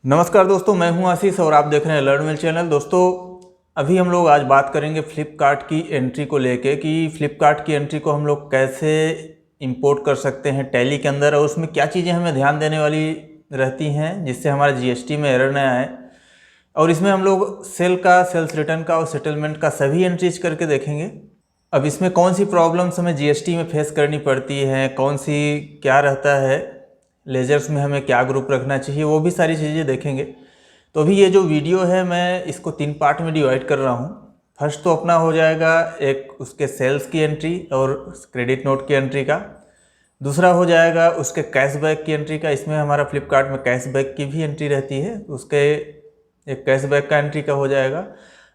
नमस्कार दोस्तों, मैं हूं आशीष और आप देख रहे हैं लर्न वेल चैनल। दोस्तों, अभी हम लोग आज बात करेंगे फ्लिपकार्ट की एंट्री को लेके कि फ्लिपकार्ट की एंट्री को हम लोग कैसे इंपोर्ट कर सकते हैं टैली के अंदर और उसमें क्या चीज़ें हमें ध्यान देने वाली रहती हैं जिससे हमारा जीएसटी में एरर ना आए। और इसमें हम लोग सेल्स रिटर्न का और सेटलमेंट का सभी एंट्रीज करके देखेंगे। अब इसमें कौन सी प्रॉब्लम्स हमें जीएसटी में फेस करनी पड़ती है, कौन सी क्या रहता है, लेजर्स में हमें क्या ग्रुप रखना चाहिए, वो भी सारी चीज़ें देखेंगे। तो अभी ये जो वीडियो है मैं इसको 3 पार्ट में डिवाइड कर रहा हूँ। फर्स्ट तो अपना हो जाएगा एक उसके सेल्स की एंट्री और क्रेडिट नोट की एंट्री का। दूसरा हो जाएगा उसके कैशबैक की एंट्री का। इसमें हमारा फ्लिपकार्ट में कैशबैक की भी एंट्री रहती है, उसके एक कैशबैक का एंट्री का हो जाएगा।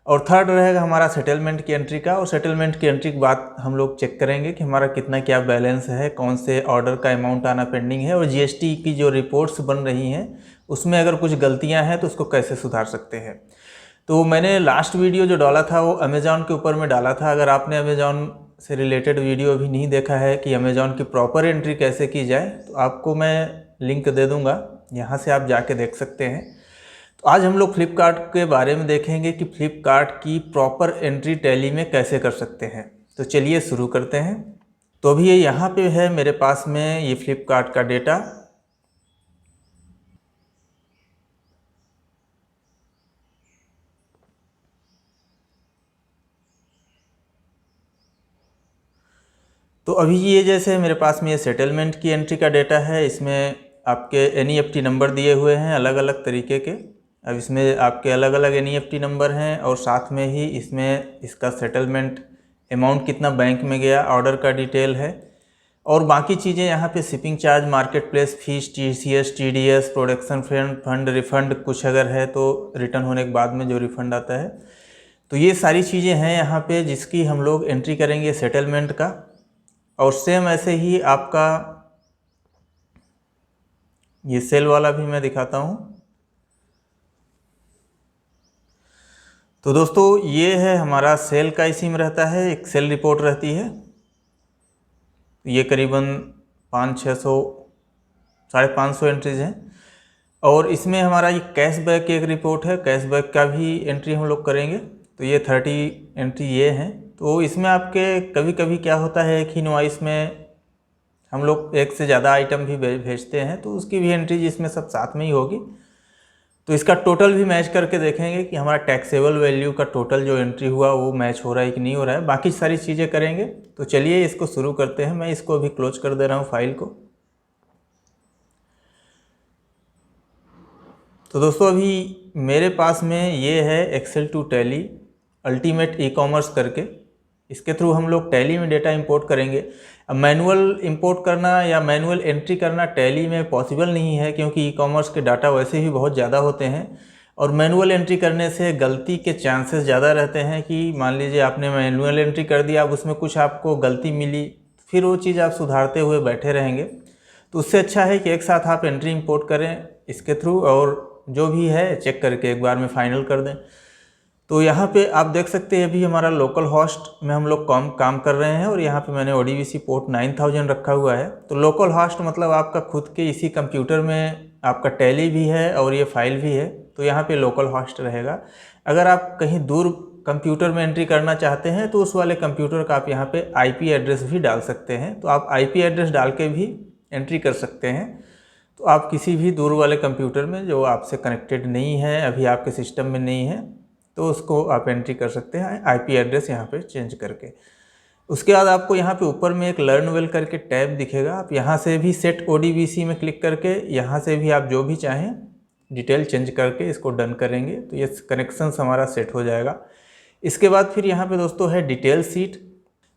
और थर्ड रहेगा हमारा सेटलमेंट की एंट्री का। और सेटलमेंट की एंट्री के बाद हम लोग चेक करेंगे कि हमारा कितना क्या बैलेंस है, कौन से ऑर्डर का अमाउंट आना पेंडिंग है और जीएसटी की जो रिपोर्ट्स बन रही हैं उसमें अगर कुछ गलतियां हैं तो उसको कैसे सुधार सकते हैं। तो मैंने लास्ट वीडियो जो डाला था वो अमेज़ॉन के ऊपर में डाला था। अगर आपने अमेज़ॉन से रिलेटेड वीडियो अभी नहीं देखा है कि अमेज़ॉन की प्रॉपर एंट्री कैसे की जाए, तो आपको मैं लिंक दे दूँगा, यहाँ से आप जाके देख सकते हैं। तो आज हम लोग फ्लिपकार्ट के बारे में देखेंगे कि फ्लिपकार्ट की प्रॉपर एंट्री टैली में कैसे कर सकते हैं। तो चलिए शुरू करते हैं। तो अभी ये यहाँ पे है मेरे पास में ये फ्लिपकार्ट का डेटा। तो अभी ये जैसे मेरे पास में ये सेटलमेंट की एंट्री का डेटा है। इसमें आपके एनईएफटी नंबर दिए हुए हैं अलग अलग तरीके के। अब इसमें आपके अलग अलग एनईएफटी नंबर हैं और साथ में ही इसमें इसका सेटलमेंट अमाउंट कितना बैंक में गया, ऑर्डर का डिटेल है और बाकी चीज़ें यहाँ पे shipping charge, market place fees, TCS, TDS, production fund, refund कुछ अगर है तो रिटर्न होने के बाद में जो रिफंड आता है। तो ये सारी चीज़ें हैं यहाँ पे जिसकी हम लोग एंट्री करेंगे सेटलमेंट का। और सेम ऐसे ही आपका ये सेल वाला भी मैं दिखाता हूँ। तो दोस्तों ये है हमारा सेल का, इसी में रहता है, एक सेल रिपोर्ट रहती है। ये करीबन 500-600 550 एंट्रीज हैं। और इसमें हमारा ये कैशबैक की एक रिपोर्ट है, कैशबैक का भी एंट्री हम लोग करेंगे। तो ये 30 एंट्री ये हैं। तो इसमें आपके कभी कभी क्या होता है कि इनवॉइस में हम लोग एक से ज़्यादा आइटम भी भेजते हैं तो उसकी भी एंट्री इसमें सब साथ में ही होगी। तो इसका टोटल भी मैच करके देखेंगे कि हमारा टैक्सेबल वैल्यू का टोटल जो एंट्री हुआ वो मैच हो रहा है कि नहीं हो रहा है। बाकी सारी चीज़ें करेंगे। तो चलिए इसको शुरू करते हैं। मैं इसको अभी क्लोज कर दे रहा हूँ फाइल को। तो दोस्तों अभी मेरे पास में ये है Excel to Tally ultimate e commerce करके। इसके थ्रू हम लोग टैली में डेटा इंपोर्ट करेंगे। अब मैनुअल इंपोर्ट करना या मैनुअल एंट्री करना टैली में पॉसिबल नहीं है क्योंकि ई कॉमर्स के डाटा वैसे ही बहुत ज़्यादा होते हैं और मैनुअल एंट्री करने से गलती के चांसेस ज़्यादा रहते हैं कि मान लीजिए आपने मैनुअल एंट्री कर दिया, अब उसमें कुछ आपको गलती मिली, फिर वो चीज़ आप सुधारते हुए बैठे रहेंगे। तो उससे अच्छा है कि एक साथ आप एंट्री इंपोर्ट करें इसके थ्रू और जो भी है चेक करके एक बार में फाइनल कर दें। तो यहाँ पे आप देख सकते हैं अभी हमारा लोकल होस्ट में हम लोग काम कर रहे हैं और यहाँ पे मैंने ODBC पोर्ट 9000 रखा हुआ है। तो लोकल होस्ट मतलब आपका खुद के इसी कंप्यूटर में आपका टैली भी है और ये फाइल भी है, तो यहाँ पे लोकल होस्ट रहेगा। अगर आप कहीं दूर कंप्यूटर में एंट्री करना चाहते हैं तो उस वाले कंप्यूटर का आप यहाँ पे IP एड्रेस भी डाल सकते हैं। तो आप IP एड्रेस डाल के भी एंट्री कर सकते हैं। तो आप किसी भी दूर वाले कंप्यूटर में जो आपसे कनेक्टेड नहीं है, अभी आपके सिस्टम में नहीं है, तो उसको आप एंट्री कर सकते हैं IP एड्रेस यहाँ पे चेंज करके। उसके बाद आपको यहाँ पे ऊपर में एक लर्न वेल करके टैब दिखेगा। आप यहाँ से भी सेट ODBC में क्लिक करके यहाँ से भी आप जो भी चाहें डिटेल चेंज करके इसको डन करेंगे तो ये कनेक्शंस हमारा सेट हो जाएगा। इसके बाद फिर यहाँ पे दोस्तों है डिटेल सीट।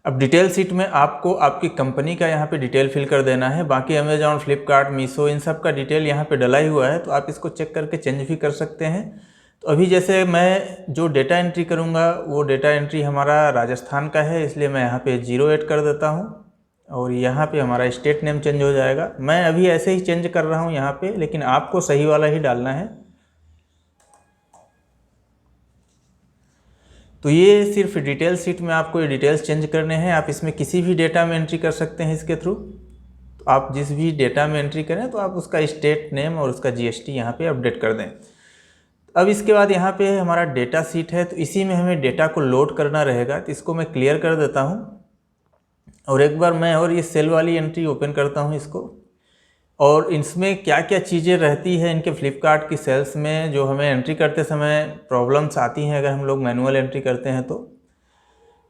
अब डिटेल सीट में आपको आपकी कंपनी का यहाँ पे डिटेल फिल कर देना है। बाकी अमेजॉन, फ्लिपकार्ट, मीशो इन सब का डिटेल यहाँ पे डला ही हुआ है, तो आप इसको चेक करके चेंज भी कर सकते हैं। तो अभी जैसे मैं जो डेटा एंट्री करूँगा वो डेटा एंट्री हमारा राजस्थान का है, इसलिए मैं यहाँ पे 0 ऐड कर देता हूँ और यहाँ पे हमारा स्टेट नेम चेंज हो जाएगा। मैं अभी ऐसे ही चेंज कर रहा हूँ यहाँ पे, लेकिन आपको सही वाला ही डालना है। तो ये सिर्फ डिटेल सीट में आपको ये डिटेल्स चेंज करने हैं। आप इसमें किसी भी डेटा में एंट्री कर सकते हैं इसके थ्रू। तो आप जिस भी डेटा में एंट्री करें तो आप उसका स्टेट नेम और उसका जीएसटी यहाँ पे अपडेट कर दें। अब इसके बाद यहाँ पे हमारा डेटा सीट है, तो इसी में हमें डेटा को लोड करना रहेगा। तो इसको मैं क्लियर कर देता हूँ और एक बार मैं और ये सेल वाली एंट्री ओपन करता हूँ इसको, और इसमें क्या क्या चीज़ें रहती है इनके फ्लिपकार्ट की सेल्स में जो हमें एंट्री करते समय प्रॉब्लम्स आती हैं अगर हम लोग मैनुअल एंट्री करते हैं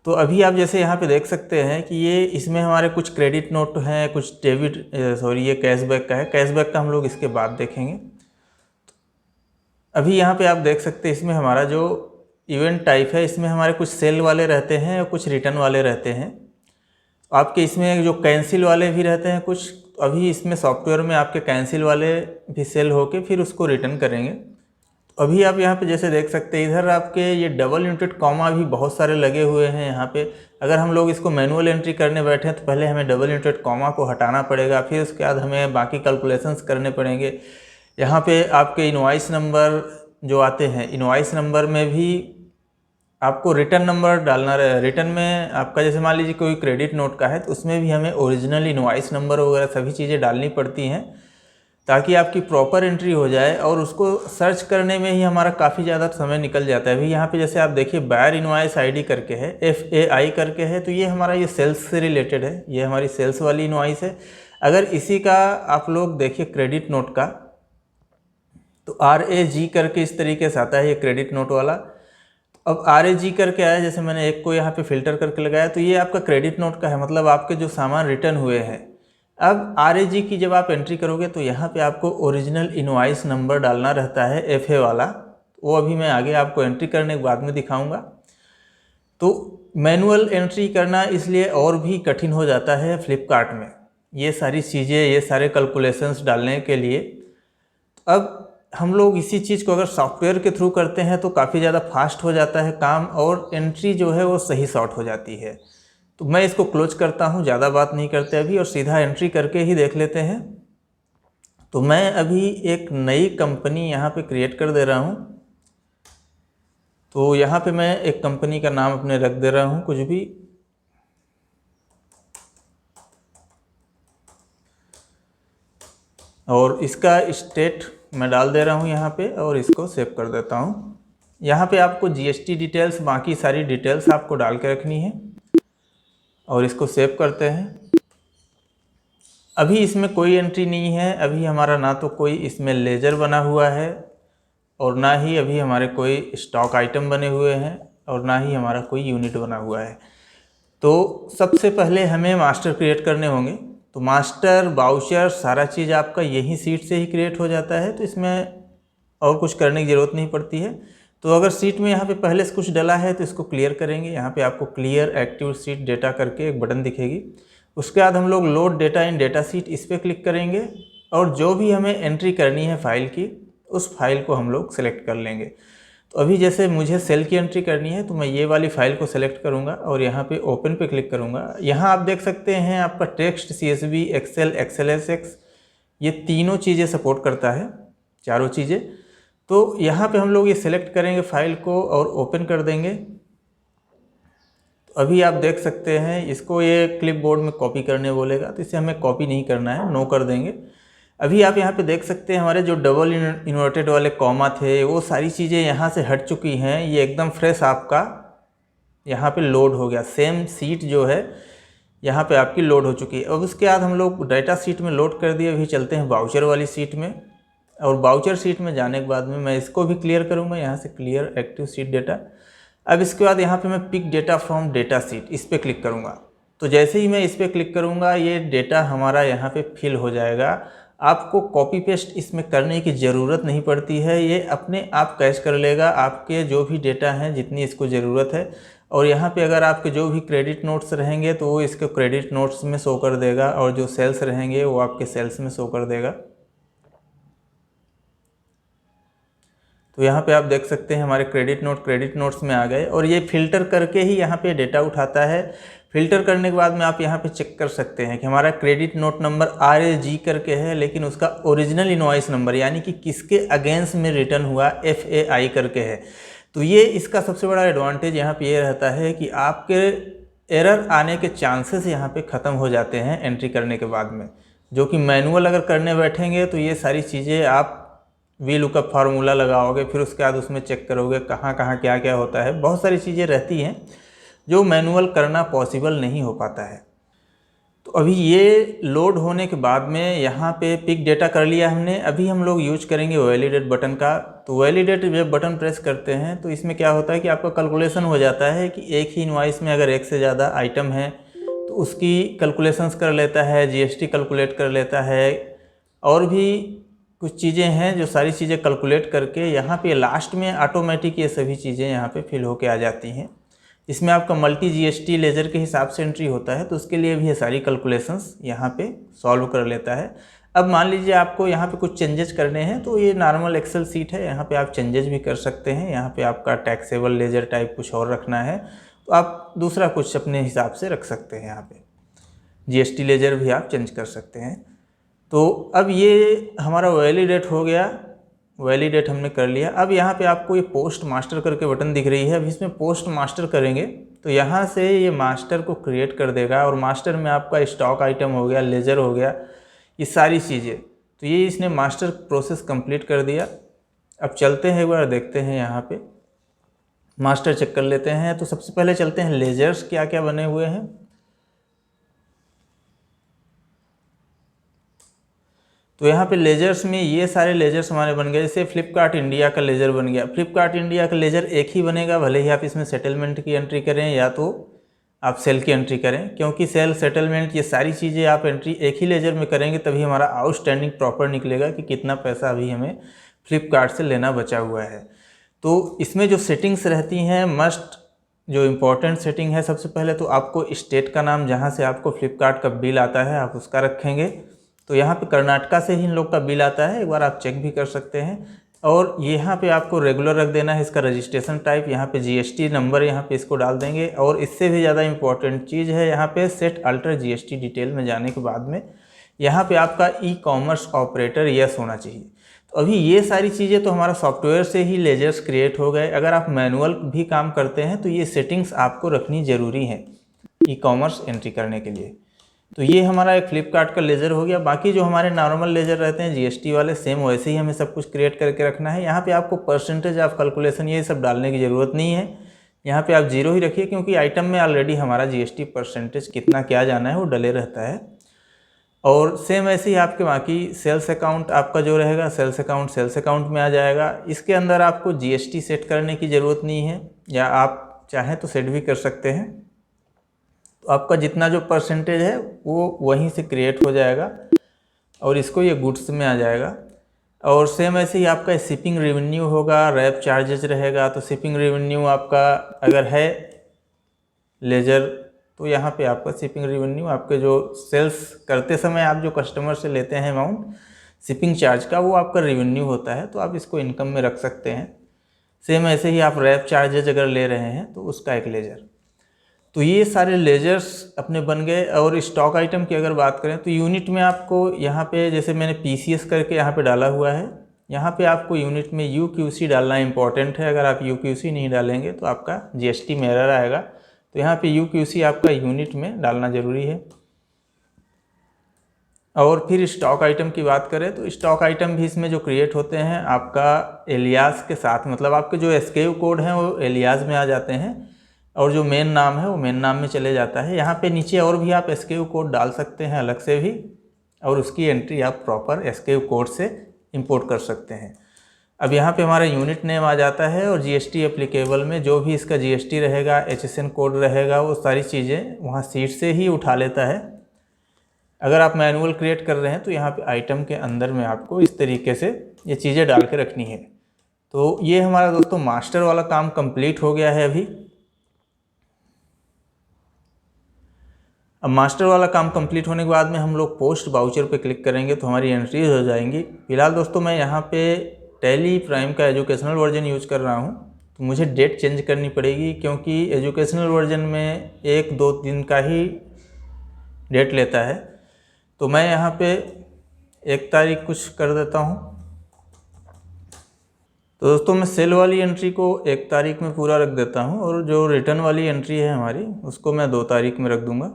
तो अभी आप जैसे यहाँ पे देख सकते हैं कि ये इसमें हमारे कुछ क्रेडिट नोट हैं, कुछ ये कैशबैक का है। कैशबैक का हम लोग इसके बाद देखेंगे। अभी यहाँ पे आप देख सकते हैं इसमें हमारा जो इवेंट टाइप है इसमें हमारे कुछ सेल वाले रहते हैं और कुछ रिटर्न वाले रहते हैं। आपके इसमें जो कैंसिल वाले भी रहते हैं कुछ, अभी इसमें सॉफ्टवेयर में आपके कैंसिल वाले भी सेल होके फिर उसको रिटर्न करेंगे। तो अभी आप यहाँ पे जैसे देख सकते हैं इधर आपके ये डबल यूनिटेड कॉमा भी बहुत सारे लगे हुए हैं यहाँ पे। अगर हम लोग इसको मैनुअल एंट्री करने बैठे हैं तो पहले हमें डबल यूनिटेड कॉमा को हटाना पड़ेगा, फिर उसके बाद हमें बाकी कैलकुलेशंस करने पड़ेंगे। यहाँ पे आपके इनवॉइस नंबर जो आते हैं, इनवॉइस नंबर में भी आपको रिटर्न नंबर डालना रहे। रिटर्न में आपका जैसे मान लीजिए कोई क्रेडिट नोट का है तो उसमें भी हमें ओरिजिनल इनवॉइस नंबर वगैरह सभी चीज़ें डालनी पड़ती हैं ताकि आपकी प्रॉपर एंट्री हो जाए, और उसको सर्च करने में ही हमारा काफ़ी ज़्यादा समय निकल जाता है। अभी यहाँ पे जैसे आप देखिए बायर इनवॉइस आईडी करके है, FAI करके है, तो ये हमारा ये सेल्स से रिलेटेड है, ये हमारी सेल्स वाली इनवॉइस है। अगर इसी का आप लोग देखिए क्रेडिट नोट का तो RAG करके इस तरीके से आता है ये क्रेडिट नोट वाला। अब RAG करके आया, जैसे मैंने एक को यहाँ पे फिल्टर करके लगाया तो ये आपका क्रेडिट नोट का है, मतलब आपके जो सामान रिटर्न हुए हैं। अब RAG की जब आप एंट्री करोगे तो यहाँ पे आपको ओरिजिनल इनवॉइस नंबर डालना रहता है FA वाला, वो अभी मैं आगे आपको एंट्री करने के बाद में दिखाऊंगा। तो मैनुअल एंट्री करना इसलिए और भी कठिन हो जाता है फ्लिपकार्ट में, ये सारी चीज़ें, ये सारे कैलकुलेशंस डालने के लिए। अब हम लोग इसी चीज़ को अगर सॉफ्टवेयर के थ्रू करते हैं तो काफ़ी ज़्यादा फास्ट हो जाता है काम, और एंट्री जो है वो सही सॉर्ट हो जाती है। तो मैं इसको क्लोज करता हूँ, ज़्यादा बात नहीं करते अभी, और सीधा एंट्री करके ही देख लेते हैं। तो मैं अभी एक नई कंपनी यहाँ पे क्रिएट कर दे रहा हूँ। तो यहाँ पे मैं एक कंपनी का नाम अपने रख दे रहा हूँ कुछ भी, और इसका स्टेट मैं डाल दे रहा हूँ यहाँ पे, और इसको सेव कर देता हूँ। यहाँ पे आपको GST डिटेल्स, बाकी सारी डिटेल्स आपको डाल के रखनी है, और इसको सेव करते हैं। अभी इसमें कोई एंट्री नहीं है, अभी हमारा ना तो कोई इसमें लेजर बना हुआ है और ना ही अभी हमारे कोई स्टॉक आइटम बने हुए हैं और ना ही हमारा कोई यूनिट बना हुआ है। तो सबसे पहले हमें मास्टर क्रिएट करने होंगे। तो मास्टर, बाउचर, सारा चीज़ आपका यही सीट से ही क्रिएट हो जाता है, तो इसमें और कुछ करने की ज़रूरत नहीं पड़ती है। तो अगर सीट में यहाँ पे पहले से कुछ डला है तो इसको क्लियर करेंगे। यहाँ पे आपको क्लियर एक्टिव सीट डेटा करके एक बटन दिखेगी। उसके बाद हम लोग लोड डेटा इन डेटा सीट, इस पर क्लिक करेंगे, और जो भी हमें एंट्री करनी है फाइल की, उस फाइल को हम लोग सेलेक्ट कर लेंगे। तो अभी जैसे मुझे सेल की एंट्री करनी है तो मैं ये वाली फाइल को सेलेक्ट करूंगा और यहाँ पे ओपन पे क्लिक करूंगा। यहाँ आप देख सकते हैं आपका टेक्स्ट, CSV, एक्सेल, XLSX, ये तीनों चीज़ें सपोर्ट करता है, चारों चीज़ें। तो यहाँ पे हम लोग ये सेलेक्ट करेंगे फाइल को और ओपन कर देंगे। तो अभी आप देख सकते हैं इसको ये क्लिपबोर्ड में कॉपी करने बोलेगा, तो इसे हमें कॉपी नहीं करना है, नो कर देंगे। अभी आप यहाँ पे देख सकते हैं हमारे जो डबल इन्वर्टेड वाले कॉमा थे वो सारी चीज़ें यहाँ से हट चुकी हैं। ये एकदम फ्रेश आपका यहाँ पे लोड हो गया, सेम सीट जो है यहाँ पे आपकी लोड हो चुकी है। अब उसके बाद हम लोग डाटा सीट में लोड कर दिए। अभी चलते हैं बाउचर वाली सीट में, और बाउचर सीट में जाने के बाद में मैं इसको भी क्लियर करूँगा, यहाँ से क्लियर एक्टिव सीट डेटा। अब इसके बाद यहाँ पे मैं pick data from data sheet, इस पर क्लिक करूँगा। तो जैसे ही मैं इस पर क्लिक करूँगा ये डेटा हमारा यहाँ पे फिल हो जाएगा। आपको कॉपी पेस्ट इसमें करने की ज़रूरत नहीं पड़ती है, ये अपने आप कैच कर लेगा आपके जो भी डेटा हैं जितनी इसको ज़रूरत है। और यहाँ पे अगर आपके जो भी क्रेडिट नोट्स रहेंगे तो वो इसके क्रेडिट नोट्स में शो कर देगा, और जो सेल्स रहेंगे वो आपके सेल्स में शो कर देगा। तो यहाँ पे आप देख सकते हैं हमारे क्रेडिट नोट्स में आ गए, और ये फिल्टर करके ही यहाँ पे डेटा उठाता है। फिल्टर करने के बाद में आप यहाँ पे चेक कर सकते हैं कि हमारा क्रेडिट नोट नंबर RAG करके है, लेकिन उसका ओरिजिनल इनवॉइस नंबर यानी कि किसके अगेंस्ट में रिटर्न हुआ FAI करके है। तो ये इसका सबसे बड़ा एडवांटेज यहाँ पे ये रहता है कि आपके एरर आने के चांसेस यहाँ पे ख़त्म हो जाते हैं एंट्री करने के बाद में। जो कि मैनुअल अगर करने बैठेंगे तो ये सारी चीज़ें आप वी लुकअप फार्मूला लगाओगे, फिर उसके बाद उसमें चेक करोगे कहाँ कहाँ क्या क्या होता है, बहुत सारी चीज़ें रहती हैं जो मैनुअल करना पॉसिबल नहीं हो पाता है। तो अभी ये लोड होने के बाद में यहाँ पे पिक डेटा कर लिया हमने। अभी हम लोग यूज करेंगे वैलिडेट बटन का। तो वैलिडेट जब बटन प्रेस करते हैं तो इसमें क्या होता है कि आपका कैलकुलेशन हो जाता है कि एक ही इनवॉइस में अगर एक से ज़्यादा आइटम है तो उसकी कैलकुलेशंस कर लेता है, जीएसटी कैलकुलेट कर लेता है, और भी कुछ चीज़ें हैं जो सारी चीज़ें कैलकुलेट करके यहाँ पे लास्ट में ऑटोमेटिक ये सभी चीज़ें यहाँ पे फिल होके आ जाती हैं। इसमें आपका मल्टी जीएसटी लेजर के हिसाब से एंट्री होता है, तो उसके लिए भी ये सारी कैलकुलेशंस यहाँ पे सॉल्व कर लेता है। अब मान लीजिए आपको यहाँ पे कुछ चेंजेस करने हैं, तो ये नॉर्मल एक्सेल सीट है, यहाँ पे आप चेंजेस भी कर सकते हैं। यहाँ पे आपका टैक्सेबल लेजर टाइप कुछ और रखना है तो आप दूसरा कुछ अपने हिसाब से रख सकते हैं। यहाँ पे जीएसटी लेजर भी आप चेंज कर सकते हैं। तो अब ये हमारा वैलिडेट हो गया, वैलिडेट हमने कर लिया। अब यहाँ पे आपको ये पोस्ट मास्टर करके बटन दिख रही है। अब इसमें पोस्ट मास्टर करेंगे तो यहाँ से ये मास्टर को क्रिएट कर देगा, और मास्टर में आपका स्टॉक आइटम हो गया, लेजर हो गया, ये सारी चीज़ें। तो ये इसने मास्टर प्रोसेस कंप्लीट कर दिया। अब चलते हैं एक बार देखते हैं, यहाँ पे मास्टर चेक कर लेते हैं। तो सबसे पहले चलते हैं लेजर्स क्या क्या बने हुए हैं। तो यहाँ पे लेजर्स में ये सारे लेजर्स हमारे बन गए। जैसे फ्लिपकार्ट इंडिया का लेजर बन गया। फ्लिपकार्ट इंडिया का लेजर एक ही बनेगा, भले ही आप इसमें सेटलमेंट की एंट्री करें या तो आप सेल की एंट्री करें, क्योंकि सेल, सेटलमेंट, ये सारी चीज़ें आप एंट्री एक ही लेजर में करेंगे तभी हमारा आउटस्टैंडिंग प्रॉपर निकलेगा कि कितना पैसा अभी हमें फ्लिपकार्ट से लेना बचा हुआ है। तो इसमें जो सेटिंग्स रहती हैं, मस्ट जो इम्पोर्टेंट सेटिंग है, सबसे पहले तो आपको स्टेट का नाम, जहाँ से आपको फ्लिपकार्ट का बिल आता है, आप उसका रखेंगे। तो यहाँ पे कर्नाटका से ही इन लोग का बिल आता है, एक बार आप चेक भी कर सकते हैं। और यहाँ पे आपको रेगुलर रख देना है इसका रजिस्ट्रेशन टाइप, यहाँ पे जीएसटी नंबर यहाँ पे इसको डाल देंगे। और इससे भी ज़्यादा इम्पॉर्टेंट चीज़ है यहाँ पे सेट अल्टर जीएसटी डिटेल में जाने के बाद में यहाँ पे आपका ई कॉमर्स ऑपरेटर यस होना चाहिए। तो अभी ये सारी चीज़ें तो हमारा सॉफ्टवेयर से ही लेजर्स क्रिएट हो गए। अगर आप मैनुअल भी काम करते हैं तो ये सेटिंग्स आपको रखनी ज़रूरी है ई कॉमर्स एंट्री करने के लिए। तो ये हमारा एक फ्लिपकार्ट का लेजर हो गया। बाकी जो हमारे नॉर्मल लेजर रहते हैं जीएसटी वाले, सेम वैसे ही हमें सब कुछ क्रिएट करके रखना है। यहाँ पे आपको परसेंटेज ऑफ कैलकुलेशन ये सब डालने की ज़रूरत नहीं है, यहाँ पे आप 0 ही रखिए, क्योंकि आइटम में ऑलरेडी हमारा जीएसटी परसेंटेज कितना क्या जाना है वो डले रहता है। और सेम ऐसे ही आपके बाकी सेल्स अकाउंट आपका जो रहेगा, सेल्स अकाउंट में आ जाएगा। इसके अंदर आपको जीएसटी सेट करने की ज़रूरत नहीं है, या आप चाहें तो सेट भी कर सकते हैं। तो आपका जितना जो परसेंटेज है वो वहीं से क्रिएट हो जाएगा, और इसको ये गुड्स में आ जाएगा। और सेम ऐसे ही आपका शिपिंग रेवेन्यू होगा, रैप चार्जेस रहेगा। तो शिपिंग रेवेन्यू आपका अगर है लेजर, तो यहाँ पे आपका शिपिंग रेवेन्यू आपके जो सेल्स करते समय आप जो कस्टमर से लेते हैं अमाउंट शिपिंग चार्ज का, वो आपका रेवेन्यू होता है, तो आप इसको इनकम में रख सकते हैं। सेम ऐसे ही आप रैप चार्जेस अगर ले रहे हैं तो उसका एक लेजर। तो ये सारे लेजर्स अपने बन गए। और स्टॉक आइटम की अगर बात करें तो यूनिट में आपको यहाँ पे, जैसे मैंने पीसीएस करके यहाँ पे डाला हुआ है, यहाँ पे आपको यूनिट में यूक्यूसी डालना इंपॉर्टेंट है। अगर आप यूक्यूसी नहीं डालेंगे तो आपका जीएसटी में एरर आएगा। तो यहाँ पे यूक्यूसी आपका यूनिट में डालना ज़रूरी है। और फिर स्टॉक आइटम की बात करें तो स्टॉक आइटम भी इसमें जो क्रिएट होते हैं आपका एलियास के साथ, मतलब आपके जो एसकेयू कोड हैं वो एलियास में आ जाते हैं, और जो मेन नाम है वो मेन नाम में चले जाता है। यहाँ पे नीचे और भी आप एसकेयू कोड डाल सकते हैं अलग से भी, और उसकी एंट्री आप प्रॉपर एसकेयू कोड से इंपोर्ट कर सकते हैं। अब यहाँ पे हमारा यूनिट नेम आ जाता है, और जीएसटी एप्लीकेबल में जो भी इसका जीएसटी रहेगा, एचएसएन कोड रहेगा, वो सारी चीज़ें वहाँ सीट से ही उठा लेता है। अगर आप मैनुअल क्रिएट कर रहे हैं तो यहाँ पे आइटम के अंदर में आपको इस तरीके से ये चीज़ें डाल के रखनी है। तो ये हमारा दोस्तों मास्टर वाला काम कंप्लीट हो गया है अभी। अब मास्टर वाला काम कंप्लीट होने के बाद में हम लोग पोस्ट वाउचर पे क्लिक करेंगे तो हमारी एंट्रीज हो जाएंगी। फिलहाल दोस्तों मैं यहाँ पे टैली प्राइम का एजुकेशनल वर्जन यूज़ कर रहा हूँ, तो मुझे डेट चेंज करनी पड़ेगी, क्योंकि एजुकेशनल वर्जन में 1-2 दिन का ही डेट लेता है। तो मैं यहाँ पे 1 तारीख कुछ कर देता हूँ। तो दोस्तों मैं सेल वाली एंट्री को 1 तारीख में पूरा रख देता हूँ, और जो रिटर्न वाली एंट्री है हमारी उसको मैं 2 तारीख में रख दूँगा।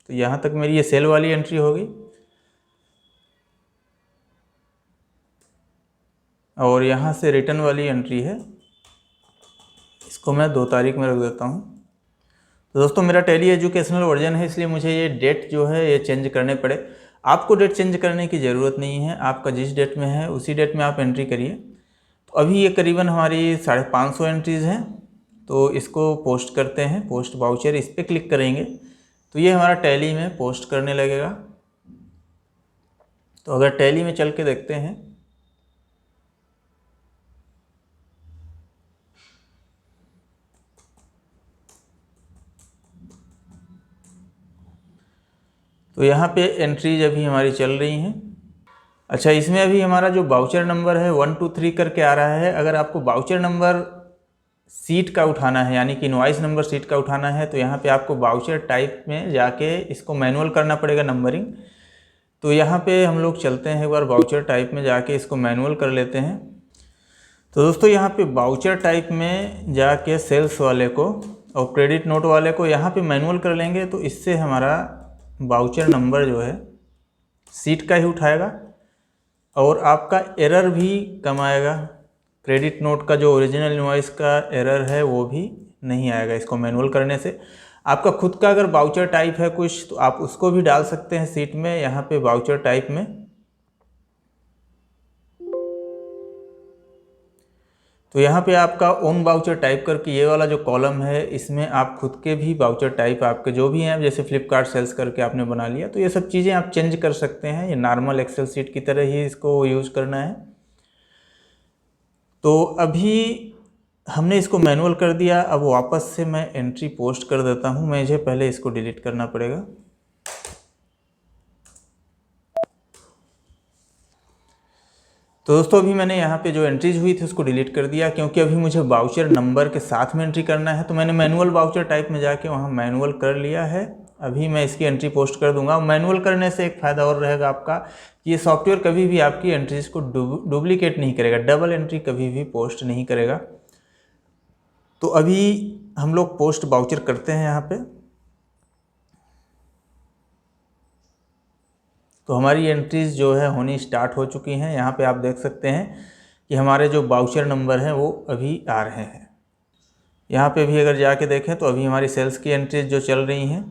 तो यहाँ तक मेरी ये सेल वाली एंट्री होगी। और यहाँ से रिटर्न वाली एंट्री है, इसको मैं 2 तारीख में रख देता हूँ। तो दोस्तों मेरा टैली एजुकेशनल वर्जन है, इसलिए मुझे ये डेट जो है ये चेंज करने पड़े। आपको डेट चेंज करने की ज़रूरत नहीं है, आपका जिस डेट में है उसी डेट में आप एंट्री करिए। तो अभी ये करीबन हमारी 550 एंट्रीज़ हैं, तो इसको पोस्ट करते हैं। पोस्ट वाउचर, इस पर क्लिक करेंगे तो ये हमारा टैली में पोस्ट करने लगेगा। तो अगर टैली में चल के देखते हैं तो यहाँ पे एंट्रीज अभी हमारी चल रही हैं। अच्छा, इसमें अभी हमारा जो वाउचर नंबर है 1 2 3 करके आ रहा है। अगर आपको वाउचर नंबर सीट का उठाना है, यानी कि इनवॉइस नंबर सीट का उठाना है, तो यहाँ पे आपको वाउचर टाइप में जाके इसको मैनुअल करना पड़ेगा नंबरिंग। तो यहाँ पे हम लोग चलते हैं, एक बार वाउचर टाइप में जाके इसको मैनुअल कर लेते हैं। तो दोस्तों यहाँ पे वाउचर टाइप में जाके सेल्स वाले को और क्रेडिट नोट वाले को यहाँ पे मैनुअल कर लेंगे, तो इससे हमारा वाउचर नंबर जो है सीट का ही उठाएगा और आपका एरर भी कम आएगा। क्रेडिट नोट का जो ओरिजिनल इनवॉइस का एरर है वो भी नहीं आएगा इसको मैनुअल करने से। आपका खुद का अगर वाउचर टाइप है कुछ, तो आप उसको भी डाल सकते हैं सीट में, यहाँ पे वाउचर टाइप में। तो यहाँ पे आपका ओन वाउचर टाइप करके ये वाला जो कॉलम है, इसमें आप खुद के भी वाउचर टाइप आपके जो भी हैं, जैसे फ्लिपकार्ट सेल्स करके आपने बना लिया, तो ये सब चीज़ें आप चेंज कर सकते हैं। ये नॉर्मल एक्सेल सीट की तरह ही इसको यूज़ करना है। तो अभी हमने इसको मैनुअल कर दिया। अब वापस से मैं एंट्री पोस्ट कर देता हूँ। मुझे पहले इसको डिलीट करना पड़ेगा। तो दोस्तों अभी मैंने यहाँ पे जो एंट्रीज हुई थी उसको डिलीट कर दिया, क्योंकि अभी मुझे वाउचर नंबर के साथ में एंट्री करना है। तो मैंने मैनुअल वाउचर टाइप में जाके वहाँ मैनुअल कर लिया है। अभी मैं इसकी एंट्री पोस्ट कर दूंगा। मैनुअल करने से एक फ़ायदा और रहेगा आपका कि ये सॉफ्टवेयर कभी भी आपकी एंट्रीज को डुप्लीकेट नहीं करेगा, डबल एंट्री कभी भी पोस्ट नहीं करेगा। तो अभी हम लोग पोस्ट वाउचर करते हैं यहाँ पे। तो हमारी एंट्रीज जो है होनी स्टार्ट हो चुकी हैं। यहाँ पे आप देख सकते हैं कि हमारे जो वाउचर नंबर हैं वो अभी आ रहे हैं। यहाँ पे भी अगर जाके देखें तो अभी हमारी सेल्स की एंट्रीज जो चल रही हैं।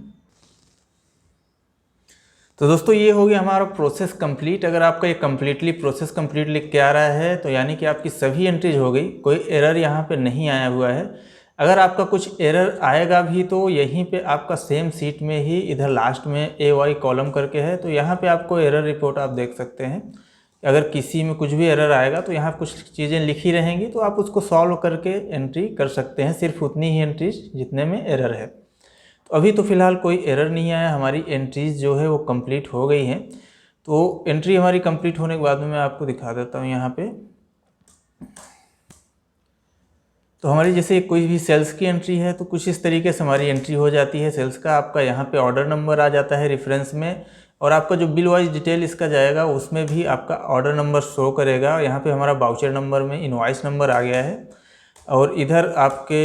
तो दोस्तों ये हो गया हमारा प्रोसेस कंप्लीट। अगर आपका ये कम्प्लीटली प्रोसेस कंप्लीट लिख के आ रहा है तो यानी कि आपकी सभी एंट्रीज हो गई, कोई एरर यहाँ पे नहीं आया हुआ है। अगर आपका कुछ एरर आएगा भी तो यहीं पे आपका सेम सीट में ही इधर लास्ट में AY कॉलम करके है, तो यहाँ पे आपको एरर रिपोर्ट आप देख सकते हैं। अगर किसी में कुछ भी एरर आएगा तो यहाँ कुछ चीज़ें लिखी रहेंगी, तो आप उसको सॉल्व करके एंट्री कर सकते हैं, सिर्फ उतनी ही एंट्रीज जितने में एरर है। तो अभी तो फ़िलहाल कोई एरर नहीं आया, हमारी एंट्रीज जो है वो कंप्लीट हो गई हैं। तो एंट्री हमारी कंप्लीट होने के बाद में मैं आपको दिखा देता हूँ यहाँ पे। तो हमारी जैसे कोई भी सेल्स की एंट्री है तो कुछ इस तरीके से हमारी एंट्री हो जाती है सेल्स का। आपका यहाँ पे ऑर्डर नंबर आ जाता है रेफरेंस में, और आपका जो बिल वाइज डिटेल इसका जाएगा उसमें भी आपका ऑर्डर नंबर शो करेगा। यहाँ पे हमारा वाउचर नंबर में इनवॉइस नंबर आ गया है, और इधर आपके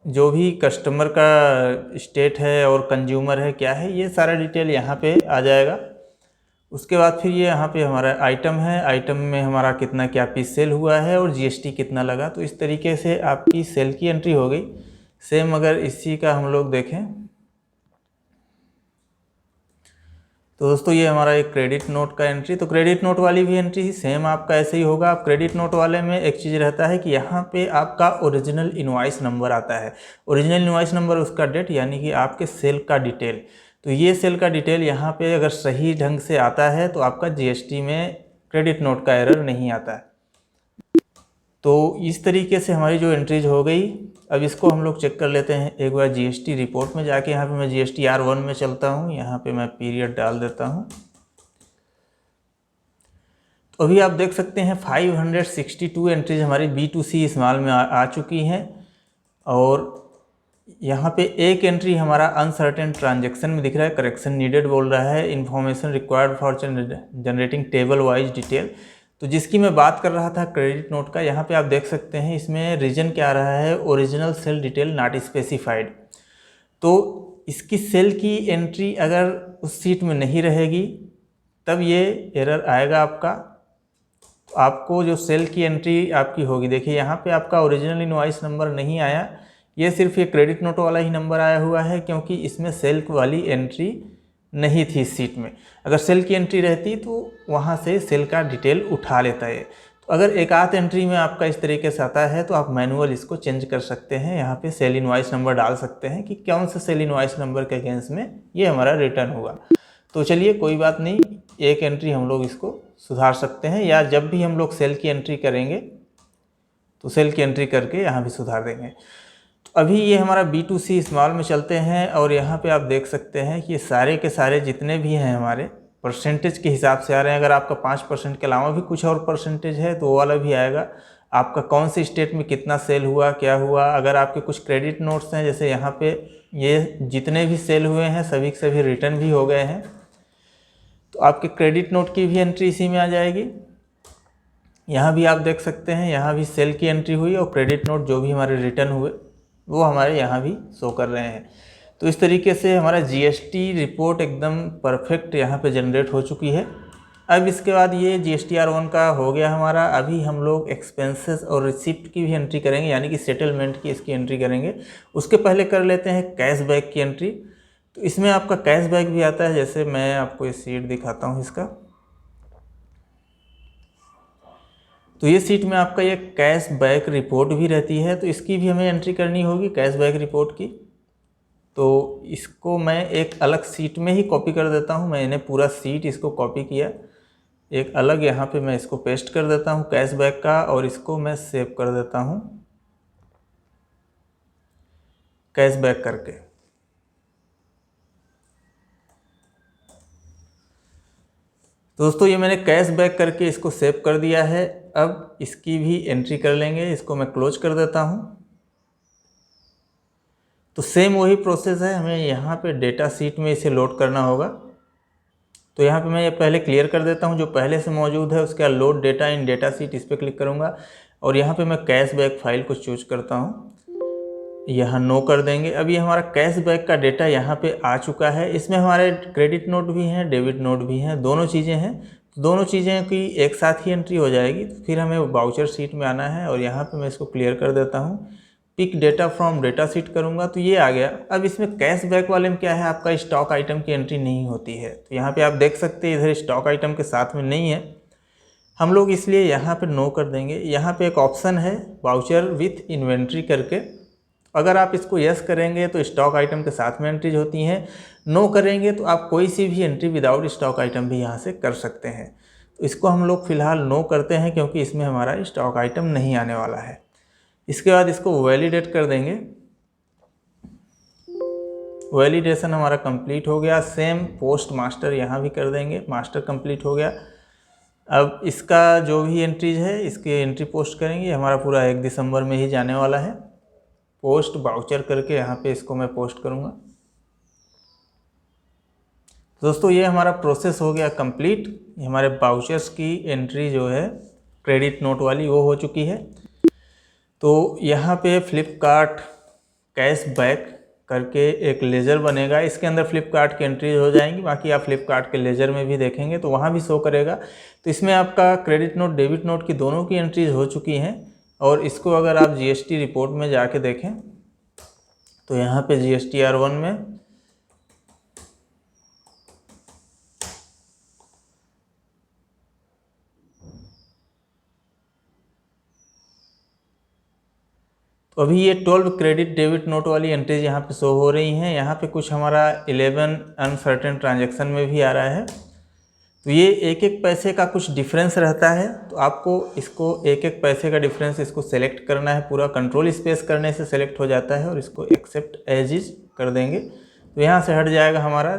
जो भी कस्टमर का स्टेट है और कंज्यूमर है क्या है, ये सारा डिटेल यहाँ पे आ जाएगा। उसके बाद फिर ये यहाँ पे हमारा आइटम है, आइटम में हमारा कितना क्या पीस सेल हुआ है और GST कितना लगा। तो इस तरीके से आपकी सेल की एंट्री हो गई। सेम अगर इसी का हम लोग देखें तो दोस्तों ये हमारा एक क्रेडिट नोट का एंट्री। तो क्रेडिट नोट वाली भी एंट्री सेम आपका ऐसे ही होगा। आप क्रेडिट नोट वाले में एक चीज़ रहता है कि यहाँ पे आपका ओरिजिनल इनवॉइस नंबर आता है। ओरिजिनल इनवॉइस नंबर, उसका डेट, यानी कि आपके सेल का डिटेल। तो ये सेल का डिटेल यहाँ पे अगर सही ढंग से आता है तो आपका GST में क्रेडिट नोट का एरर नहीं आता है। तो इस तरीके से हमारी जो एंट्रीज हो गई। अब इसको हम लोग चेक कर लेते हैं एक बार GST रिपोर्ट में जाके। यहाँ पे मैं GSTR1 में चलता हूँ, यहाँ पे मैं पीरियड डाल देता हूँ। तो अभी आप देख सकते हैं 562 एंट्रीज हमारी B2C स्मॉल में आ चुकी हैं, और यहाँ पे एक एंट्री हमारा अनसर्टेन ट्रांजैक्शन में दिख रहा है, करेक्शन नीडेड बोल रहा है, information required for generating table wise detail. तो जिसकी मैं बात कर रहा था क्रेडिट नोट का, यहाँ पे आप देख सकते हैं इसमें रीजन क्या आ रहा है, original sale detail not specified. तो इसकी सेल की एंट्री अगर उस सीट में नहीं रहेगी तब ये एरर आएगा आपका। तो आपको जो सेल की एंट्री आपकी होगी, देखिए यहाँ पे आपका ओरिजिनल इनवॉइस नंबर नहीं आया, ये सिर्फ ये क्रेडिट नोट वाला ही नंबर आया हुआ है, क्योंकि इसमें सेल वाली एंट्री नहीं थी इस सीट में। अगर सेल की एंट्री रहती तो वहाँ से सेल का डिटेल उठा लेता है। तो अगर एक आध एंट्री में आपका इस तरीके से आता है तो आप मैनुअल इसको चेंज कर सकते हैं, यहाँ पे सेल इनवॉइस नंबर डाल सकते हैं कि कौन से सेल इनवॉइस नंबर के अगेंस्ट में ये हमारा रिटर्न हुआ। तो चलिए कोई बात नहीं, एक एंट्री हम लोग इसको सुधार सकते हैं, या जब भी हम लोग सेल की एंट्री करेंगे तो सेल की एंट्री करके यहाँ भी सुधार देंगे। तो अभी ये हमारा B2C स्मॉल में चलते हैं और यहाँ पे आप देख सकते हैं कि ये सारे के सारे जितने भी हैं हमारे परसेंटेज के हिसाब से आ रहे हैं। अगर आपका 5% के अलावा भी कुछ और परसेंटेज है तो वो वाला भी आएगा, आपका कौन से स्टेट में कितना सेल हुआ, क्या हुआ। अगर आपके कुछ क्रेडिट नोट्स हैं, जैसे यहाँ पे ये जितने भी सेल हुए हैं सभी के सभी रिटर्न भी हो गए हैं, तो आपके क्रेडिट नोट की भी एंट्री इसी में आ जाएगी। यहाँ भी आप देख सकते हैं, यहाँ भी सेल की एंट्री हुई और क्रेडिट नोट जो भी हमारे रिटर्न हुए वो हमारे यहाँ भी शो कर रहे हैं। तो इस तरीके से हमारा GST रिपोर्ट एकदम परफेक्ट यहाँ पे जनरेट हो चुकी है। अब इसके बाद ये GSTR1 का हो गया हमारा। अभी हम लोग एक्सपेंसेस और रिसिप्ट की भी एंट्री करेंगे, यानी कि सेटलमेंट की इसकी एंट्री करेंगे। उसके पहले कर लेते हैं कैशबैक की एंट्री। तो इसमें आपका कैशबैक भी आता है, जैसे मैं आपको ये सीट दिखाता हूँ इसका। तो ये सीट में आपका ये कैशबैक रिपोर्ट भी रहती है, तो इसकी भी हमें एंट्री करनी होगी कैशबैक रिपोर्ट की। तो इसको मैं एक अलग सीट में ही कॉपी कर देता हूँ। मैंने पूरा सीट इसको कॉपी किया, एक अलग यहाँ पे मैं इसको पेस्ट कर देता हूँ कैशबैक का, और इसको मैं सेव कर देता हूँ कैशबैक करके। दोस्तों ये मैंने कैशबैक करके इसको सेव कर दिया है। अब इसकी भी एंट्री कर लेंगे, इसको मैं क्लोज कर देता हूँ। तो सेम वही प्रोसेस है, हमें यहाँ पे डेटा सीट में इसे लोड करना होगा। तो यहाँ पे मैं ये पहले क्लियर कर देता हूँ जो पहले से मौजूद है, उसके बाद लोड डेटा इन डेटा सीट, इस पर क्लिक करूँगा और यहाँ पे मैं कैशबैक फाइल को चूज करता हूँ, यहाँ नो कर देंगे। अब ये हमारा कैशबैक का डेटा यहाँ पे आ चुका है। इसमें हमारे क्रेडिट नोट भी हैं, डेबिट नोट भी हैं, दोनों चीज़ें हैं। दोनों चीज़ें की एक साथ ही एंट्री हो जाएगी। तो फिर हमें वाउचर सीट में आना है और यहाँ पे मैं इसको क्लियर कर देता हूँ, pick data from data sheet करूँगा तो ये आ गया। अब इसमें कैशबैक वाले में क्या है, आपका स्टॉक आइटम की एंट्री नहीं होती है। तो यहाँ पे आप देख सकते हैं इधर स्टॉक आइटम के साथ में नहीं है, हम लोग इसलिए यहाँ पे नो कर देंगे। यहाँ पे एक ऑप्शन है वाउचर विथ इन्वेंट्री करके, अगर आप इसको यस करेंगे तो स्टॉक आइटम के साथ में एंट्रीज होती हैं, नो करेंगे तो आप कोई सी भी एंट्री विदाउट स्टॉक आइटम भी यहाँ से कर सकते हैं। तो इसको हम लोग फ़िलहाल नो करते हैं क्योंकि इसमें हमारा स्टॉक आइटम नहीं आने वाला है। इसके बाद इसको वैलिडेट कर देंगे। वैलिडेशन हमारा कंप्लीट हो गया। सेम पोस्ट मास्टर यहाँ भी कर देंगे, मास्टर कंप्लीट हो गया। अब इसका जो भी एंट्रीज है इसकी एंट्री पोस्ट करेंगे, हमारा पूरा 1 दिसंबर में ही जाने वाला है। पोस्ट वाउचर करके यहाँ पे इसको मैं पोस्ट करूँगा। दोस्तों ये हमारा प्रोसेस हो गया कंप्लीट। हमारे वाउचर्स की एंट्री जो है क्रेडिट नोट वाली वो हो चुकी है। तो यहाँ पे फ्लिपकार्ट कैशबैक करके एक लेजर बनेगा, इसके अंदर फ्लिपकार्ट की एंट्री हो जाएंगी। बाकी आप फ्लिपकार्ट के लेजर में भी देखेंगे तो वहाँ भी शो करेगा। तो इसमें आपका क्रेडिट नोट डेबिट नोट की दोनों की एंट्रीज हो चुकी हैं। और इसको अगर आप GST रिपोर्ट में जाके देखें तो यहाँ पे GSTR1 में तो अभी ये 12 क्रेडिट डेबिट नोट वाली एंट्रीज यहाँ पे शो हो रही हैं। यहाँ पे कुछ हमारा 11 अनसर्टेन ट्रांजैक्शन में भी आ रहा है। तो ये एक एक पैसे का कुछ डिफरेंस रहता है, तो आपको इसको एक एक पैसे का डिफरेंस इसको सेलेक्ट करना है। पूरा कंट्रोल स्पेस करने से सेलेक्ट हो जाता है और इसको एक्सेप्ट एज इज कर देंगे तो यहाँ से हट जाएगा हमारा।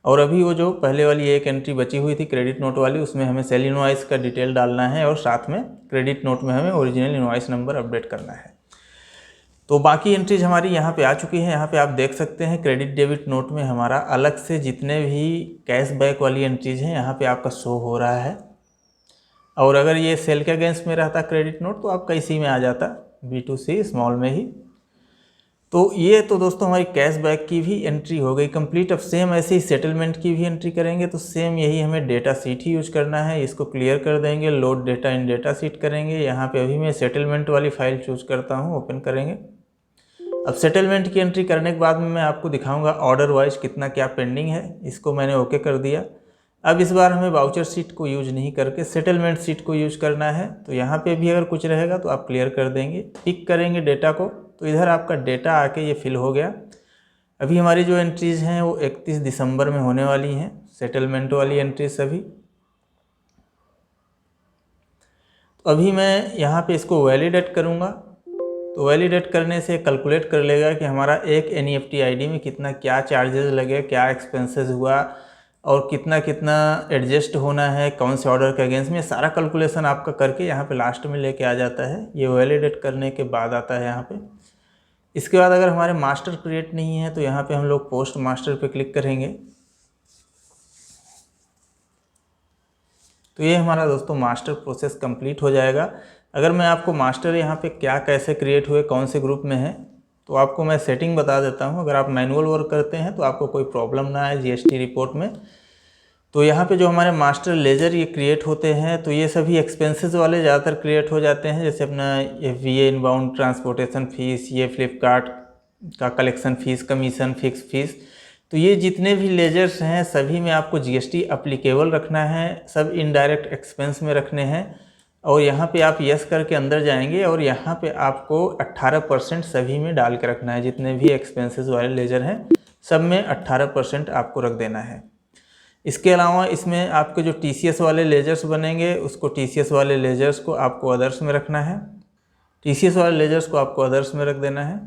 और अभी वो जो पहले वाली एक एंट्री बची हुई थी क्रेडिट नोट वाली, उसमें हमें सेल इनवॉइस का डिटेल डालना है और साथ में क्रेडिट नोट में हमें ओरिजिनल इनवॉइस नंबर अपडेट करना है। तो बाकी एंट्रीज हमारी यहाँ पे आ चुकी है। यहाँ पे आप देख सकते हैं क्रेडिट डेबिट नोट में हमारा अलग से जितने भी कैशबैक वाली एंट्रीज हैं यहाँ पे आपका शो हो रहा है। और अगर ये सेल के अगेंस्ट में रहता क्रेडिट नोट तो आपका इसी में आ जाता, B2C स्मॉल में ही। तो ये तो दोस्तों हमारी कैशबैक की भी एंट्री हो गई कंप्लीट। अब सेम ऐसे ही सेटलमेंट की भी एंट्री करेंगे, तो सेम यही हमें डेटा सीट ही यूज करना है। इसको क्लियर कर देंगे, लोड डेटा इन डेटा सीट करेंगे। यहाँ पे अभी मैं सेटलमेंट वाली फाइल चूज करता हूँ, ओपन करेंगे। अब सेटलमेंट की एंट्री करने के बाद में मैं आपको दिखाऊंगा ऑर्डर वाइज कितना क्या पेंडिंग है। इसको मैंने ओके कर दिया। अब इस बार हमें वाउचर सीट को यूज नहीं करके सेटलमेंट सीट को यूज करना है। तो यहाँ पे भी अगर कुछ रहेगा तो आप क्लियर कर देंगे, टिक करेंगे डेटा को, तो इधर आपका डेटा आके ये फिल हो गया। अभी हमारी जो एंट्रीज़ हैं वो 31 दिसंबर में होने वाली हैं, सेटलमेंट वाली एंट्रीज सभी। तो अभी मैं यहाँ पे इसको वैलिडेट करूँगा। तो वैलिडेट करने से कैलकुलेट कर लेगा कि हमारा एक NEFT ID में कितना क्या चार्जेस लगे, क्या एक्सपेंसेस हुआ और कितना कितना एडजस्ट होना है कौन से ऑर्डर के अगेंस्ट में। सारा कैलकुलेशन आपका करके यहाँ पे लास्ट में लेके आ जाता है। ये वैलिडेट करने के बाद आता है यहाँ पे। इसके बाद अगर हमारे मास्टर क्रिएट नहीं है तो यहाँ पे हम लोग पोस्ट मास्टर पे क्लिक करेंगे। तो ये हमारा दोस्तों मास्टर प्रोसेस कंप्लीट हो जाएगा। अगर मैं आपको मास्टर यहाँ पे क्या कैसे क्रिएट हुए कौन से ग्रुप में है तो आपको मैं सेटिंग बता देता हूँ। अगर आप मैनुअल वर्क करते हैं तो आपको कोई प्रॉब्लम ना आए GST रिपोर्ट में। तो यहाँ पे जो हमारे मास्टर लेजर ये क्रिएट होते हैं तो ये सभी एक्सपेंसेस वाले ज़्यादातर क्रिएट हो जाते हैं। जैसे अपना FBA इनबाउंड ट्रांसपोर्टेशन फीस, ये फ्लिपकार्ट का collection fees, commission, fix fees. तो ये जितने भी लेजर्स हैं सभी में आपको GST अप्लीकेबल रखना है, सब इनडायरेक्ट एक्सपेंस में रखने हैं। और यहाँ पे आप यस करके अंदर जाएंगे और यहाँ पे आपको 18% सभी में डाल के रखना है। जितने भी एक्सपेंसेस वाले लेजर हैं सब में 18% आपको रख देना है। इसके अलावा इसमें आपके जो TCS वाले लेजर्स बनेंगे उसको TCS वाले लेजर्स को आपको अदर्स में रखना है, TCS वाले लेजर्स को आपको अदर्स में रख देना है।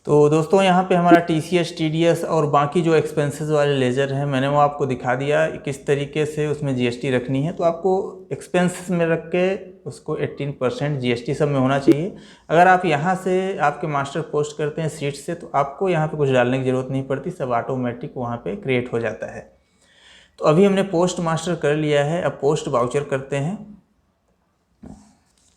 तो दोस्तों यहाँ पे हमारा TCS, TDS और बाकी जो एक्सपेंसेस वाले लेजर हैं मैंने वो आपको दिखा दिया किस तरीके से उसमें GST रखनी है। तो आपको एक्सपेंसेस में रख के उसको 18% GST सब में होना चाहिए। अगर आप यहाँ से आपके मास्टर पोस्ट करते हैं सीट से तो आपको यहाँ पे कुछ डालने की ज़रूरत नहीं पड़ती, सब ऑटोमेटिक वहाँ पे क्रिएट हो जाता है। तो अभी हमने पोस्ट मास्टर कर लिया है, अब पोस्ट वाउचर करते हैं।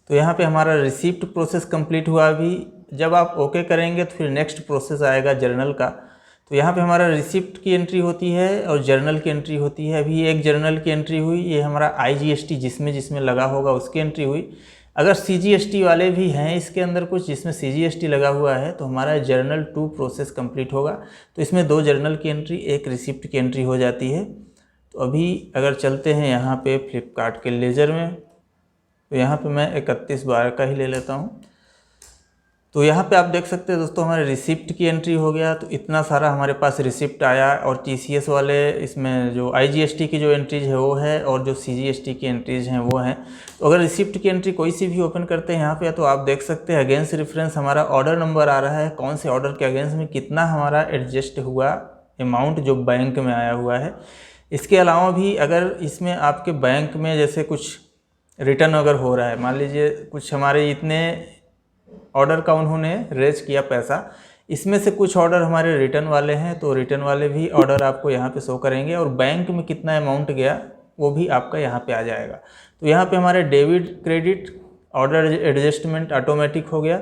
तो यहाँ पे हमारा रिसिप्ट प्रोसेस कंप्लीट हुआ। अभी जब आप ओके करेंगे तो फिर नेक्स्ट प्रोसेस आएगा जर्नल का। तो यहाँ पे हमारा रिसिप्ट की एंट्री होती है और जर्नल की एंट्री होती है। अभी एक जर्नल की एंट्री हुई, ये हमारा IGST जिसमें लगा होगा उसकी एंट्री हुई। अगर CGST वाले भी हैं इसके अंदर कुछ जिसमें CGST लगा हुआ है तो हमारा जर्नल 2 प्रोसेस कंप्लीट होगा। तो इसमें 2 जर्नल की एंट्री, एक रिसिप्ट की एंट्री हो जाती है। तो अभी अगर चलते हैं यहाँ पे फ्लिपकार्ट के लेजर में, तो यहाँ पे मैं 31/12 का ही ले लेता हूँ। तो यहाँ पे आप देख सकते हैं दोस्तों हमारे रिसिप्ट की एंट्री हो गया। तो इतना सारा हमारे पास रिसिप्ट आया और TCS वाले इसमें जो IGST की जो एंट्रीज है वो है और जो CGST की एंट्रीज हैं वो हैं। तो अगर रिसिप्ट की एंट्री कोई सी भी ओपन करते हैं यहाँ पे तो आप देख सकते हैं अगेंस्ट रेफरेंस हमारा ऑर्डर नंबर आ रहा है, कौन से ऑर्डर के अगेंस्ट में कितना हमारा एडजस्ट हुआ अमाउंट जो बैंक में आया हुआ है। इसके अलावा भी अगर इसमें आपके बैंक में जैसे कुछ रिटर्न अगर हो रहा है, मान लीजिए कुछ हमारे इतने ऑर्डर का उन्होंने रेज किया पैसा, इसमें से कुछ ऑर्डर हमारे रिटर्न वाले हैं तो रिटर्न वाले भी ऑर्डर आपको यहाँ पे शो करेंगे और बैंक में कितना अमाउंट गया वो भी आपका यहाँ पे आ जाएगा। तो यहाँ पे हमारे debit credit order adjustment automatic हो गया,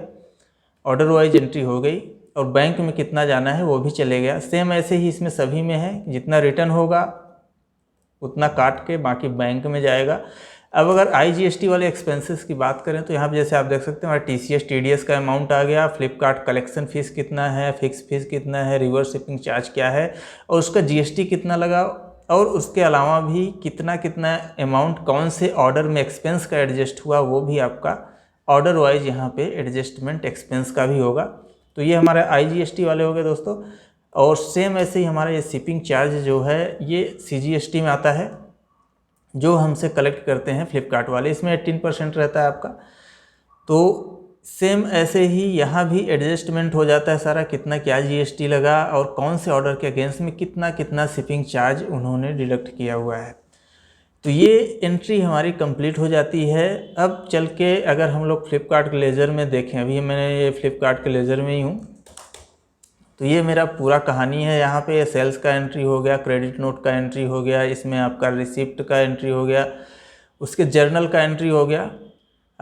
ऑर्डर वाइज एंट्री हो गई और बैंक में कितना जाना है वो भी चले गया। सेम ऐसे ही इसमें सभी में है, जितना रिटर्न होगा उतना काट के बाकी बैंक में जाएगा। अब अगर IGST वाले एक्सपेंसेस की बात करें तो यहाँ पे जैसे आप देख सकते हैं हमारा TCS, TDS का अमाउंट आ गया, फ्लिपकार्ट कलेक्शन फीस कितना है, फिक्स फीस कितना है, रिवर्स शिपिंग चार्ज क्या है और उसका GST कितना लगा और उसके अलावा भी कितना कितना अमाउंट कौन से ऑर्डर में एक्सपेंस का एडजस्ट हुआ वो भी आपका ऑर्डर वाइज यहाँ पे एडजस्टमेंट एक्सपेंस का भी होगा। तो ये हमारा IGST वाले हो गए दोस्तों। और सेम ऐसे ही हमारा ये शिपिंग चार्ज जो है ये CGST में आता है जो हमसे कलेक्ट करते हैं फ्लिपकार्ट वाले, इसमें 18% रहता है आपका। तो सेम ऐसे ही यहाँ भी एडजस्टमेंट हो जाता है सारा, कितना क्या GST लगा और कौन से ऑर्डर के अगेंस्ट में कितना कितना शिपिंग चार्ज उन्होंने डिडक्ट किया हुआ है। तो ये एंट्री हमारी कंप्लीट हो जाती है। अब चल के अगर हम लोग फ्लिपकार्ट के लेजर में देखें, अभी मैंने ये फ्लिपकार्ट के लेजर में ही हूँ, तो ये मेरा पूरा कहानी है। यहाँ पे सेल्स का एंट्री हो गया, क्रेडिट नोट का एंट्री हो गया, इसमें आपका रिसिप्ट का एंट्री हो गया, उसके जर्नल का एंट्री हो गया।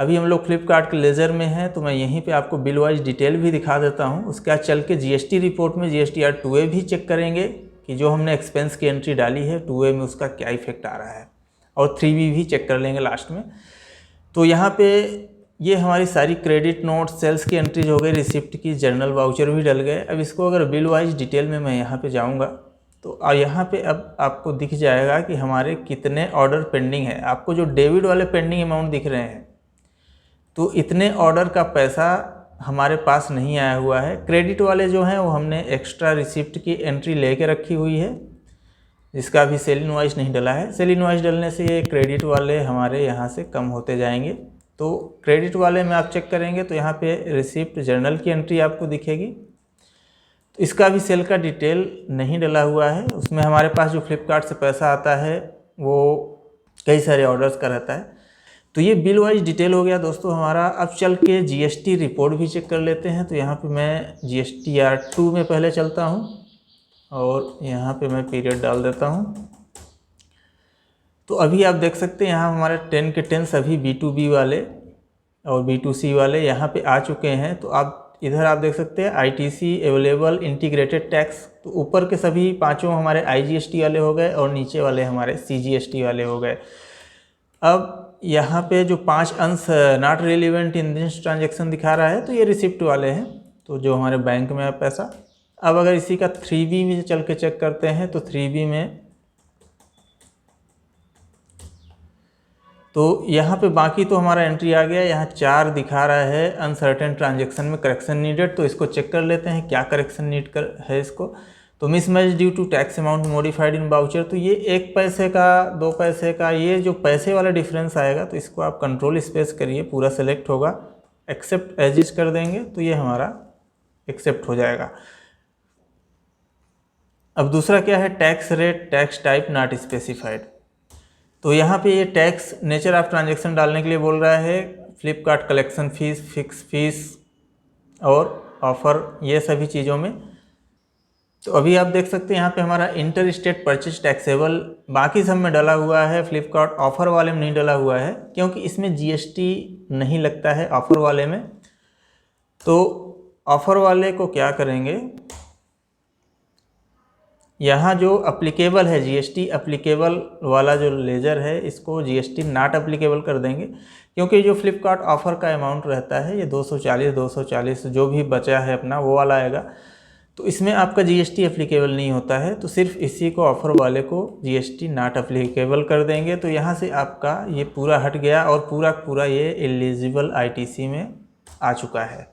अभी हम लोग फ्लिपकार्ट के लेज़र में हैं, तो मैं यहीं पे आपको बिल वाइज डिटेल भी दिखा देता हूँ। उसके बाद चल के जीएसटी रिपोर्ट में जीएसटीआर 2A भी चेक करेंगे कि जो हमने एक्सपेंस की एंट्री डाली है 2A में उसका क्या इफेक्ट आ रहा है, और 3B भी चेक कर लेंगे लास्ट में। तो यहाँ पे ये हमारी सारी क्रेडिट नोट, सेल्स की एंट्रीज हो गई, रिसिप्ट की, जर्नल वाउचर भी डल गए। अब इसको अगर बिल वाइज डिटेल में मैं यहाँ पे जाऊँगा तो यहाँ पे अब आपको दिख जाएगा कि हमारे कितने ऑर्डर पेंडिंग है। आपको जो डेबिट वाले पेंडिंग अमाउंट दिख रहे हैं, तो इतने ऑर्डर का पैसा हमारे पास नहीं आया हुआ है। क्रेडिट वाले जो हैं वो हमने एक्स्ट्रा रिसिप्ट की एंट्री लेके रखी हुई है, जिसका अभी सेल इनवॉइस नहीं डला है। सेल इनवॉइस डलने से ये क्रेडिट वाले हमारे यहाँ से कम होते जाएंगे। तो क्रेडिट वाले में आप चेक करेंगे तो यहाँ पे रिसिप्ट, जर्नल की एंट्री आपको दिखेगी। तो इसका भी सेल का डिटेल नहीं डला हुआ है। उसमें हमारे पास जो फ्लिपकार्ट से पैसा आता है वो कई सारे ऑर्डर्स का रहता है। तो ये बिल वाइज डिटेल हो गया दोस्तों हमारा। अब चल के जीएसटी रिपोर्ट भी चेक कर लेते हैं। तो यहाँ पे मैं जीएसटीआर 2 में पहले चलता हूँ और यहाँ पे मैं पीरियड डाल देता हूँ। तो अभी आप देख सकते हैं यहाँ हमारे 10 के 10 सभी B2B वाले और B2C वाले यहाँ पे आ चुके हैं। तो आप इधर आप देख सकते हैं ITC अवेलेबल इंटीग्रेटेड टैक्स। तो ऊपर के सभी पांचों हमारे IGST वाले हो गए और नीचे वाले हमारे CGST वाले हो गए। अब यहाँ पे जो 5 अंश not relevant in this transaction दिखा रहा है, तो ये रिसिप्ट वाले हैं, तो जो हमारे बैंक में है पैसा। अब अगर इसी का 3B में चल के चेक करते हैं तो 3B में तो यहाँ पे बाकी तो हमारा एंट्री आ गया। यहाँ 4 दिखा रहा है अनसर्टेन ट्रांजेक्शन में करेक्शन नीडेड। तो इसको चेक कर लेते हैं क्या करेक्शन नीड है इसको। तो mismatch due to tax amount modified in voucher. तो ये 1 पैसे का, 2 पैसे का, ये जो पैसे वाला डिफरेंस आएगा तो इसको आप कंट्रोल स्पेस करिए, पूरा सेलेक्ट होगा, एक्सेप्ट एज इज कर देंगे तो ये हमारा एक्सेप्ट हो जाएगा। अब दूसरा क्या है, tax rate, tax type not specified. तो यहाँ पे ये टैक्स नेचर ऑफ ट्रांजैक्शन डालने के लिए बोल रहा है। Flipkart collection fees, fix fees और ऑफ़र, ये सभी चीज़ों में। तो अभी आप देख सकते हैं यहाँ पे हमारा इंटर स्टेट परचेज टैक्सेबल बाकी सब में डला हुआ है, फ्लिपकार्ट ऑफ़र वाले में नहीं डला हुआ है क्योंकि इसमें GST नहीं लगता है ऑफ़र वाले में। तो ऑफ़र वाले को क्या करेंगे, यहाँ जो अप्लीकेबल है GST अप्लीकेबल वाला जो लेजर है, इसको GST नॉट अप्लीकेबल कर देंगे क्योंकि जो फ्लिपकार्ट ऑफ़र का अमाउंट रहता है ये 240 जो भी बचा है अपना वो वाला आएगा। तो इसमें आपका GST अप्लीकेबल नहीं होता है, तो सिर्फ इसी को ऑफ़र वाले को GST नॉट अप्लीकेबल कर देंगे। तो यहाँ से आपका ये पूरा हट गया और पूरा ये एलिजिबल ITC में आ चुका है।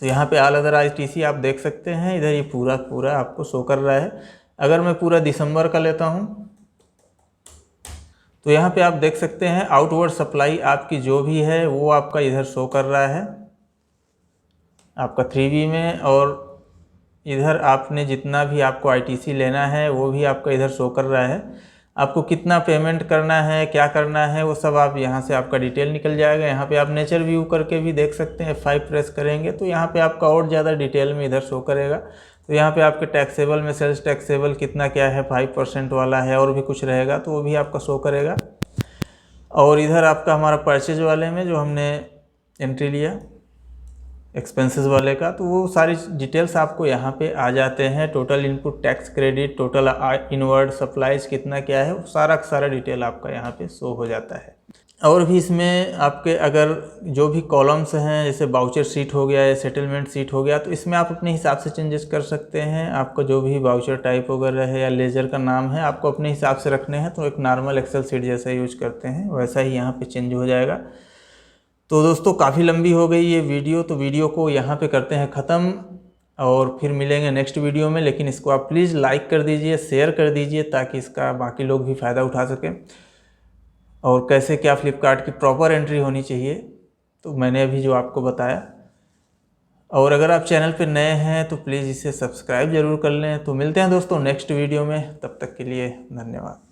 तो यहाँ पे ऑल अदर ITC आप देख सकते हैं, इधर ये पूरा आपको शो कर रहा है। अगर मैं पूरा दिसंबर का लेता हूँ तो यहाँ पे आप देख सकते हैं आउटवर्ड सप्लाई आपकी जो भी है वो आपका इधर शो कर रहा है आपका 3B में, और इधर आपने जितना भी आपको ITC लेना है वो भी आपका इधर शो कर रहा है। आपको कितना पेमेंट करना है, क्या करना है, वो सब आप यहाँ से आपका डिटेल निकल जाएगा। यहाँ पे आप नेचर व्यू करके भी देख सकते हैं। F5 प्रेस करेंगे तो यहाँ पे आपका और ज़्यादा डिटेल में इधर शो करेगा। तो यहाँ पे आपके टैक्सेबल में सेल्स टैक्सेबल कितना क्या है, 5% वाला है और भी कुछ रहेगा तो वो भी आपका शो करेगा। और इधर आपका हमारा परचेज वाले में जो हमने एंट्री लिया एक्सपेंसेस वाले का, तो वो सारी डिटेल्स आपको यहाँ पे आ जाते हैं। Total input tax credit, total inward supplies कितना क्या है, सारा का सारा डिटेल आपका यहाँ पे शो हो जाता है। और भी इसमें आपके अगर जो भी कॉलम्स हैं जैसे वाउचर सीट हो गया या सेटलमेंट सीट हो गया, तो इसमें आप अपने हिसाब से चेंजेस कर सकते हैं। आपका जो भी वाउचर टाइप वगैरह है या लेजर का नाम है आपको अपने हिसाब से रखने हैं, तो एक नॉर्मल एक्सेल सीट जैसा यूज करते हैं वैसा ही यहाँ पे चेंज हो जाएगा। तो दोस्तों काफ़ी लंबी हो गई ये वीडियो, तो वीडियो को यहाँ पे करते हैं ख़त्म और फिर मिलेंगे नेक्स्ट वीडियो में। लेकिन इसको आप प्लीज़ लाइक कर दीजिए, शेयर कर दीजिए ताकि इसका बाकी लोग भी फ़ायदा उठा सकें। और कैसे क्या फ्लिपकार्ट की प्रॉपर एंट्री होनी चाहिए तो मैंने अभी जो आपको बताया। और अगर आप चैनल पर नए हैं तो प्लीज़ इसे सब्सक्राइब ज़रूर कर लें। तो मिलते हैं दोस्तों नेक्स्ट वीडियो में, तब तक के लिए धन्यवाद।